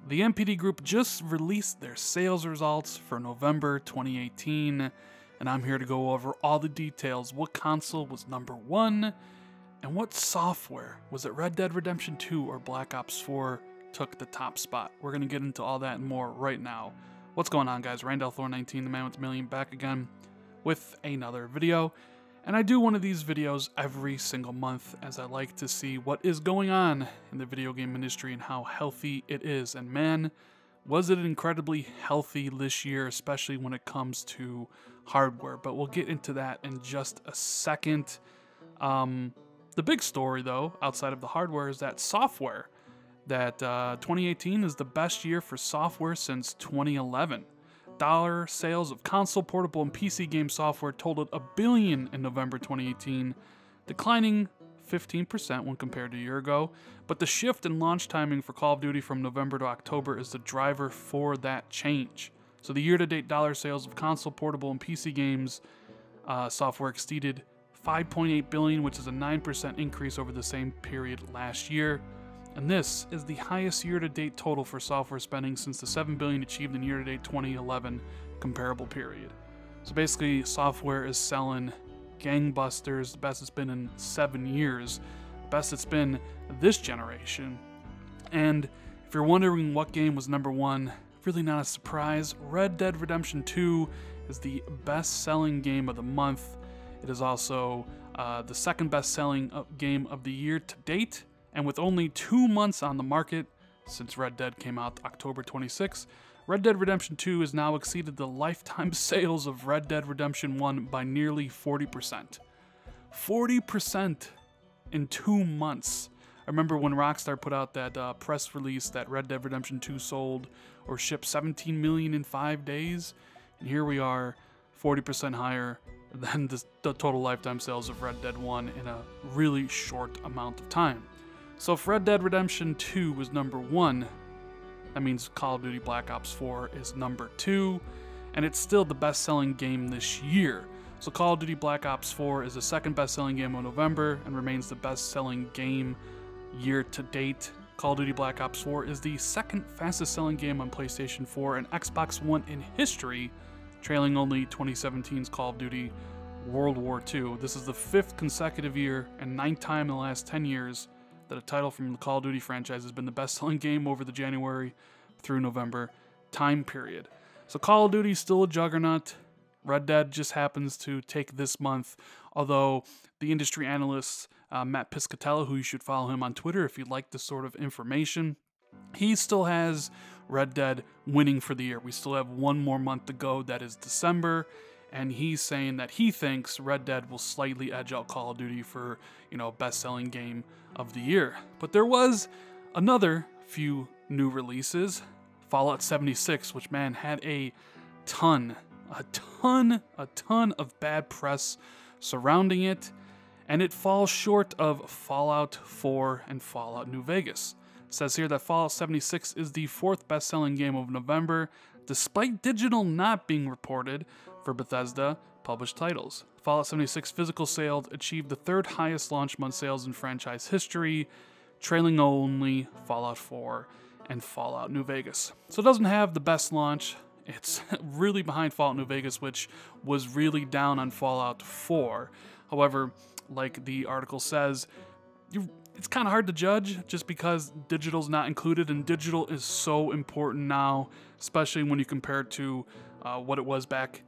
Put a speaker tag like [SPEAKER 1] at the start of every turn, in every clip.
[SPEAKER 1] The NPD Group just released their sales results for November 2018, and I'm here to go over all the details. What console was number one, and what software, was it Red Dead Redemption 2 or Black Ops 4, took the top spot? We're going to get into all that and more right now. What's going on, guys? Randall Thor 19, the man with a million, back again with another video. And I do one of these videos every single month, as I like to see what is going on in the video game industry and how healthy it is. And man, was it incredibly healthy this year, especially when it comes to hardware. But we'll get into that in just a second. The big story, though, outside of the hardware, is that software. That 2018 is the best year for software since 2011. Dollar sales of console, portable, and PC game software totaled $1 billion in November 2018, declining 15% when compared to a year ago. But the shift in launch timing for Call of Duty from November to October is the driver for that change. So the year-to-date dollar sales of console, portable, and PC games software exceeded $5.8 billion, which is a 9% increase over the same period last year. And this is the highest year-to-date total for software spending since the $7 billion achieved in year-to-date 2011 comparable period. So basically, software is selling gangbusters, the best it's been in 7 years, best it's been this generation. And if you're wondering what game was number one, really not a surprise. Red Dead Redemption 2 is the best-selling game of the month. It is also the second best-selling game of the year to date. And with only 2 months on the market since Red Dead came out October 26, Red Dead Redemption 2 has now exceeded the lifetime sales of Red Dead Redemption 1 by nearly 40%. 40% in 2 months. I remember when Rockstar put out that press release that Red Dead Redemption 2 sold or shipped 17 million in 5 days. And here we are, 40% higher than the total lifetime sales of Red Dead 1 in a really short amount of time. So if Red Dead Redemption 2 was number one, that means Call of Duty Black Ops 4 is number 2, and it's still the best-selling game this year. So Call of Duty Black Ops 4 is the second best-selling game of November and remains the best-selling game year to date. Call of Duty Black Ops 4 is the second fastest-selling game on PlayStation 4 and Xbox One in history, trailing only 2017's Call of Duty World War II. This is the 5th consecutive year and 9th time in the last 10 years that a title from the Call of Duty franchise has been the best-selling game over the January through November time period. So Call of Duty is still a juggernaut. Red Dead just happens to take this month, although the industry analyst Matt Piscatella, who you should follow him on Twitter if you'd like this sort of information, he still has Red Dead winning for the year. We still have 1 more month to go, that is December, and he's saying that he thinks Red Dead will slightly edge out Call of Duty for, best-selling game of the year. But there was another few new releases. Fallout 76, which, man, had a ton of bad press surrounding it, and it falls short of Fallout 4 and Fallout New Vegas. It says here that Fallout 76 is the 4th best-selling game of November, despite digital not being reported for Bethesda published titles. Fallout 76 physical sales achieved the 3rd highest launch month sales in franchise history, trailing only Fallout 4 and Fallout New Vegas. So it doesn't have the best launch. It's really behind Fallout New Vegas, which was really down on Fallout 4. However, like the article says, it's kind of hard to judge just because digital's not included, and digital is so important now, especially when you compare it to what it was back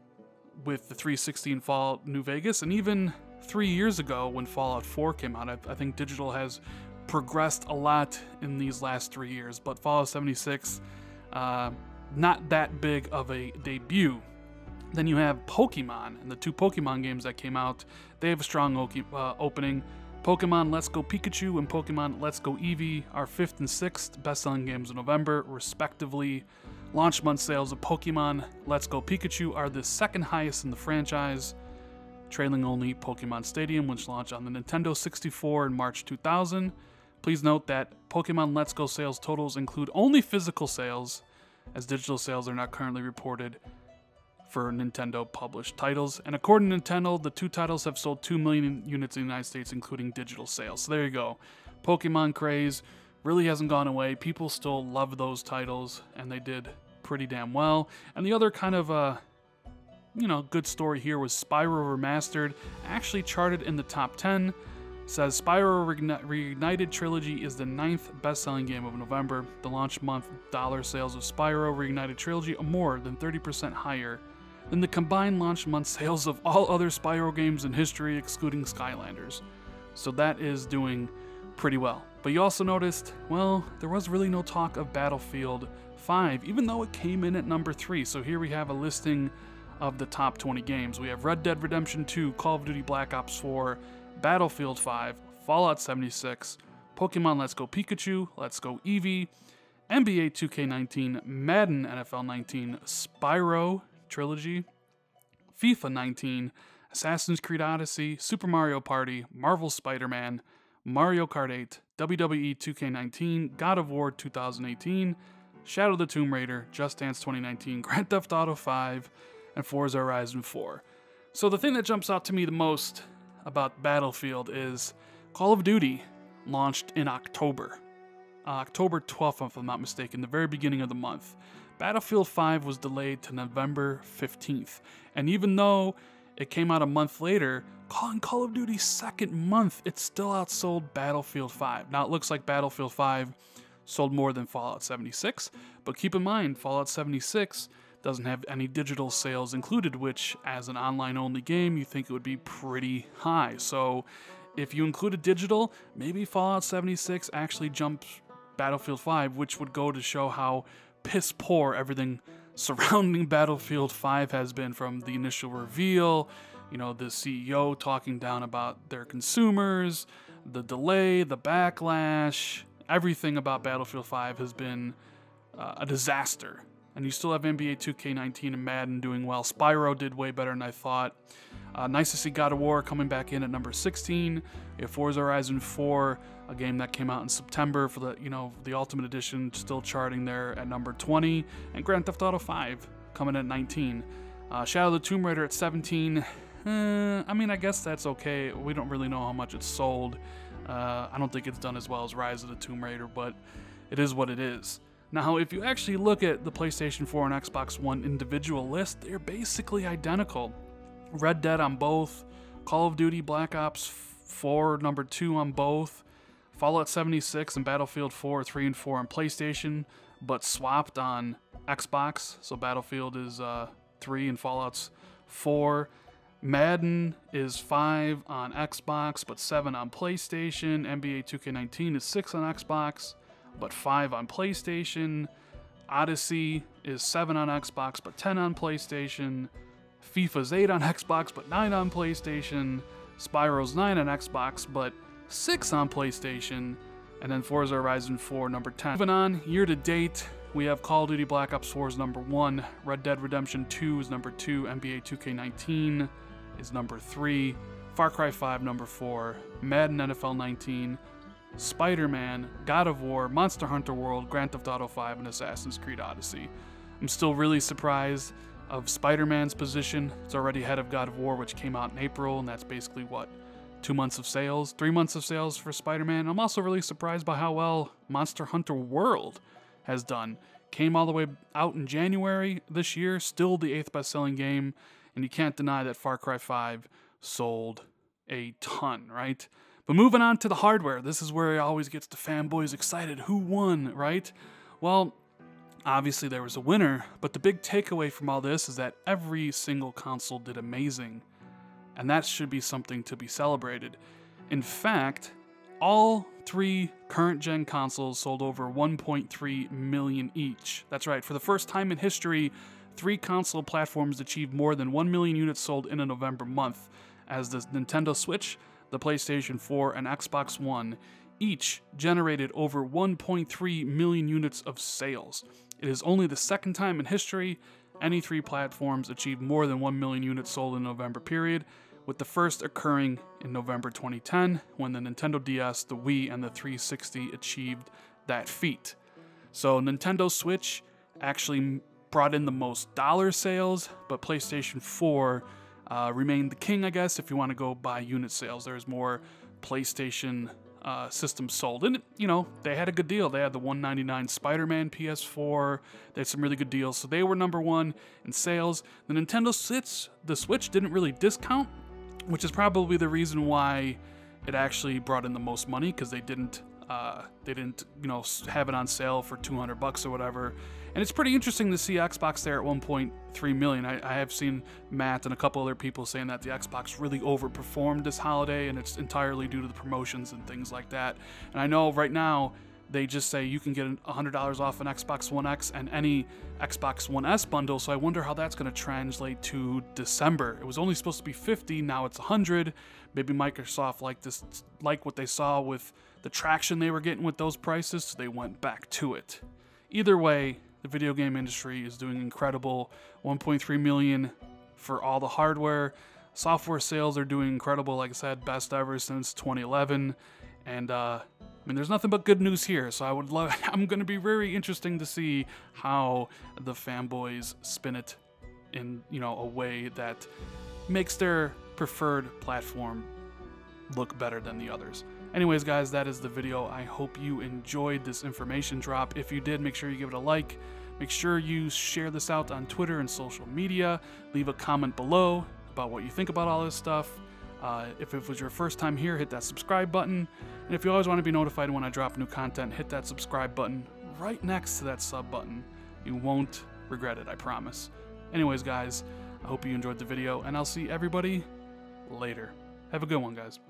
[SPEAKER 1] with the 360 and Fallout New Vegas, and even 3 years ago when Fallout 4 came out. I think digital has progressed a lot in these last 3 years, but Fallout 76, not that big of a debut. Then you have Pokemon, and the 2 Pokemon games that came out, they have a strong opening. Pokemon Let's Go Pikachu and Pokemon Let's Go Eevee are 5th and 6th best-selling games of November, respectively. Launch month sales of Pokemon Let's Go Pikachu are the 2nd highest in the franchise, trailing only Pokemon Stadium, which launched on the Nintendo 64 in March 2000. Please note that Pokemon Let's Go sales totals include only physical sales, as digital sales are not currently reported for Nintendo published titles. And according to Nintendo, the 2 titles have sold 2 million units in the United States, including digital sales. So there you go. Pokemon craze really hasn't gone away. People still love those titles, and they did pretty damn well. And the other kind of, good story here was Spyro Remastered, actually charted in the top 10. Says Spyro Reignited Trilogy is the 9th best-selling game of November. The launch month dollar sales of Spyro Reignited Trilogy are more than 30% higher than the combined launch month sales of all other Spyro games in history, excluding Skylanders. So that is doing pretty well. But you also noticed, well, there was really no talk of Battlefield 5, even though it came in at number 3. So here we have a listing of the top 20 games. We have Red Dead Redemption 2, Call of Duty Black Ops 4, Battlefield 5, Fallout 76, Pokemon Let's Go Pikachu, Let's Go Eevee, NBA 2K19, Madden NFL 19, Spyro Trilogy, FIFA 19, Assassin's Creed Odyssey, Super Mario Party, Marvel Spider-Man, Mario Kart 8, WWE 2K19, God of War 2018, Shadow the Tomb Raider, Just Dance 2019, Grand Theft Auto 5, and Forza Horizon 4. So the thing that jumps out to me the most about Battlefield is Call of Duty launched in October. October 12th, if I'm not mistaken, the very beginning of the month. Battlefield 5 was delayed to November 15th. And even though it came out a month later, Call of Duty's second month, it still outsold Battlefield 5. Now it looks like Battlefield 5 sold more than Fallout 76, but keep in mind, Fallout 76 doesn't have any digital sales included, which as an online-only game, you think it would be pretty high. So if you included digital, maybe Fallout 76 actually jumps Battlefield 5, which would go to show how piss poor everything surrounding Battlefield 5 has been, from the initial reveal, the CEO talking down about their consumers, the delay, the backlash, everything about Battlefield 5 has been a disaster. And you still have NBA 2K19 and Madden doing well. Spyro did way better than I thought. Nice to see God of War coming back in at number 16. You have Forza Horizon 4, a game that came out in September for the Ultimate Edition, still charting there at number 20. And Grand Theft Auto 5 coming at 19. Shadow of the Tomb Raider at 17. I guess that's okay. We don't really know how much it's sold. I don't think it's done as well as Rise of the Tomb Raider, but it is what it is. Now, if you actually look at the PlayStation 4 and Xbox One individual list, they're basically identical. Red Dead on both, Call of Duty Black Ops 4 number 2 on both, Fallout 76 and Battlefield 4, 3, and 4 on PlayStation, but swapped on Xbox, so Battlefield is 3 and Fallout's 4. Madden is 5 on Xbox, but 7 on PlayStation. NBA 2K19 is 6 on Xbox, but 5 on PlayStation. Odyssey is 7 on Xbox, but 10 on PlayStation. FIFA's 8 on Xbox, but 9 on PlayStation. Spyro's 9 on Xbox, but 6 on PlayStation. And then Forza Horizon 4, number 10. Moving on, year to date, we have Call of Duty Black Ops 4 is number 1. Red Dead Redemption 2 is number 2. NBA 2K19 is number 3. Far Cry 5, number 4. Madden NFL 19. Spider-Man, God of War, Monster Hunter World, Grand Theft Auto 5, and Assassin's Creed Odyssey. I'm still really surprised of Spider-Man's position. It's already ahead of God of War, which came out in April, and that's basically, 2 months of sales? 3 months of sales for Spider-Man. I'm also really surprised by how well Monster Hunter World has done. Came all the way out in January this year, still the 8th best-selling game, and you can't deny that Far Cry 5 sold a ton, right? But moving on to the hardware, this is where it always gets the fanboys excited. Who won, right? Well, obviously there was a winner, but the big takeaway from all this is that every single console did amazing, and that should be something to be celebrated. In fact, all 3 current-gen consoles sold over 1.3 million each. That's right, for the first time in history, 3 console platforms achieved more than 1 million units sold in a November month, as the Nintendo Switch, the PlayStation 4, and Xbox One each generated over 1.3 million units of sales. It is only the second time in history any 3 platforms achieved more than 1 million units sold in a November period, with the first occurring in November 2010 when the Nintendo DS, the Wii, and the 360 achieved that feat. So Nintendo Switch actually brought in the most dollar sales, but PlayStation 4 remained the king, I guess, if you want to go by unit sales. There's more PlayStation systems sold. And, you know, they had a good deal. They had the $199 Spider-Man PS4. They had some really good deals. So they were number one in sales. The Nintendo Switch didn't really discount, which is probably the reason why it actually brought in the most money, because they didn't, you know, have it on sale for $200 or whatever. And it's pretty interesting to see Xbox there at 1.3 million. I have seen Matt and a couple other people saying that the Xbox really overperformed this holiday, and it's entirely due to the promotions and things like that. And I know right now they just say you can get $100 off an Xbox One X and any Xbox One S bundle, so I wonder how that's going to translate to December. It was only supposed to be 50, now it's 100. Maybe Microsoft liked what they saw with the traction they were getting with those prices, so they went back to it. Either way, the video game industry is doing incredible. 1.3 million for all the hardware. Software sales are doing incredible, like I said, best ever since 2011. And I mean, there's nothing but good news here. So I'm going to be very interesting to see how the fanboys spin it in, you know, a way that makes their preferred platform look better than the others. Anyways, guys, that is the video. I hope you enjoyed this information drop. If you did, make sure you give it a like. Make sure you share this out on Twitter and social media. Leave a comment below about what you think about all this stuff. If it was your first time here, hit that subscribe button. And if you always want to be notified when I drop new content, hit that subscribe button right next to that sub button. You won't regret it, I promise. Anyways, guys, I hope you enjoyed the video, and I'll see everybody later. Have a good one, guys.